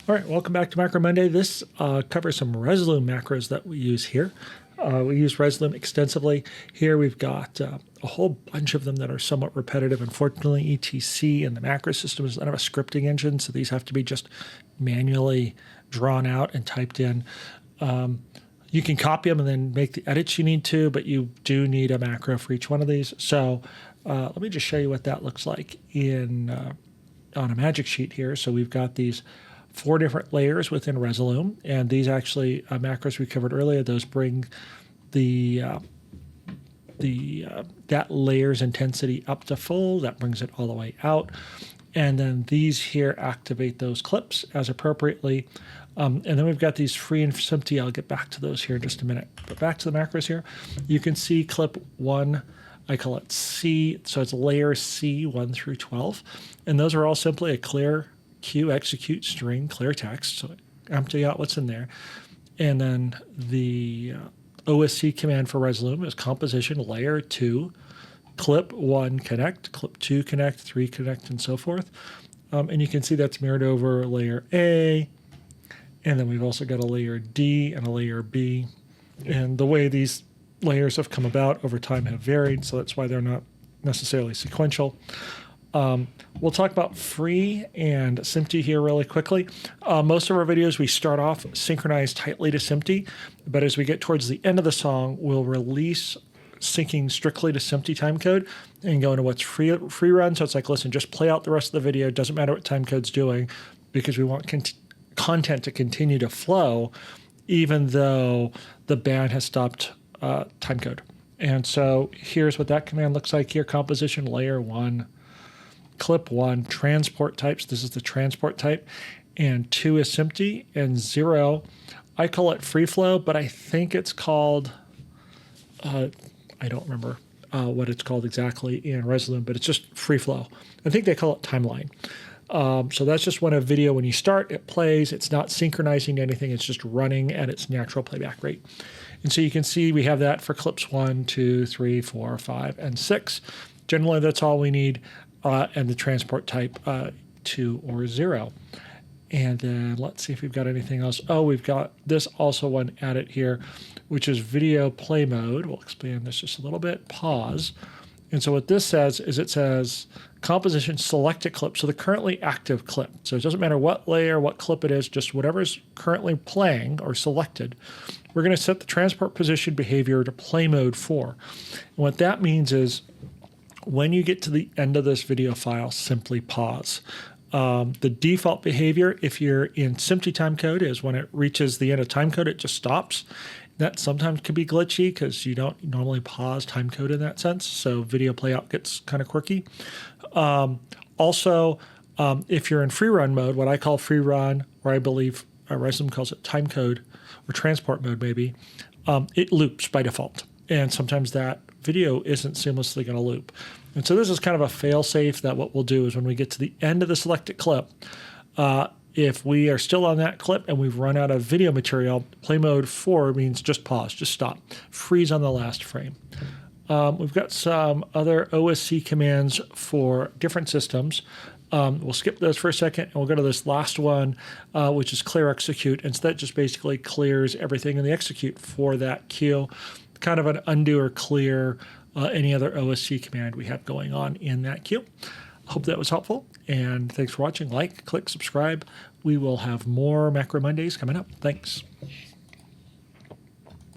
All right, welcome back to Macro Monday. This covers some Resolume macros that we use here. We use Resolume extensively. Here we've got a whole bunch of them that are somewhat repetitive. Unfortunately, ETC and the macro system does not have a scripting engine, so these have to be just manually drawn out and typed in. You can copy them and then make the edits you need to, but you do need a macro for each one of these. So let me just show you what that looks like in on a magic sheet here. So we've got these 4 different layers within Resolume, and these actually macros we covered earlier. Those bring that layer's intensity up to full. That brings it all the way out, and then these here activate those clips as appropriately. And then we've got these free and empty. I'll get back to those here in just a minute. But back to the macros here. You can see clip 1. I call it C, so it's layer C 1 through 12, and those are all simply a clear Q execute string, clear text, so empty out what's in there. And then the OSC command for Resolume is composition layer 2, clip 1 connect, clip 2 connect, 3 connect, and so forth. And you can see that's mirrored over layer A, and then we've also got a layer D and a layer B. And the way these layers have come about over time have varied, so that's why they're not necessarily sequential. We'll talk about free and SMPTE here really quickly. Most of our videos, we start off synchronized tightly to SMPTE, but as we get towards the end of the song, we'll release syncing strictly to SMPTE timecode and go into what's free run. So it's like, listen, just play out the rest of the video. Doesn't matter what timecode's doing, because we want content to continue to flow, even though the band has stopped timecode. And so here's what that command looks like here. Composition layer 1. Clip 1, transport types. This is the transport type. And 2 is SMPTE. And 0, I call it free flow, but I think it's called, I don't remember what it's called exactly in Resolume, but it's just free flow. I think they call it timeline. So that's just when a video, when you start, it plays. It's not synchronizing to anything. It's just running at its natural playback rate. And so you can see we have that for clips 1, 2, 3, 4, 5, and 6. Generally, that's all we need. And the transport type 2 or 0. And then let's see if we've got anything else. Oh, we've got this also one added here, which is video play mode. We'll expand this just a little bit. Pause. And so what this says is it says composition selected clip, so the currently active clip. So it doesn't matter what layer, what clip it is, just whatever is currently playing or selected. We're going to set the transport position behavior to play mode 4. And what that means is when you get to the end of this video file, simply pause. The default behavior, if you're in SMPTE timecode, is when it reaches the end of timecode, it just stops. That sometimes can be glitchy because you don't normally pause timecode in that sense, so video playout gets kind of quirky. Also, if you're in free run mode, what I call free run, or I believe Resolume calls it timecode or transport mode maybe, it loops by default. And sometimes that video isn't seamlessly going to loop. And so this is kind of a fail-safe that what we'll do is when we get to the end of the selected clip, if we are still on that clip and we've run out of video material, play mode 4 means just pause, just stop, freeze on the last frame. We've got some other OSC commands for different systems. We'll skip those for a second, and we'll go to this last one, which is clear execute. And so that just basically clears everything in the execute for that queue, kind of an undo or clear any other OSC command we have going on in that queue. Hope that was helpful, and thanks for watching. Like, click, subscribe. We will have more Macro Mondays coming up. Thanks.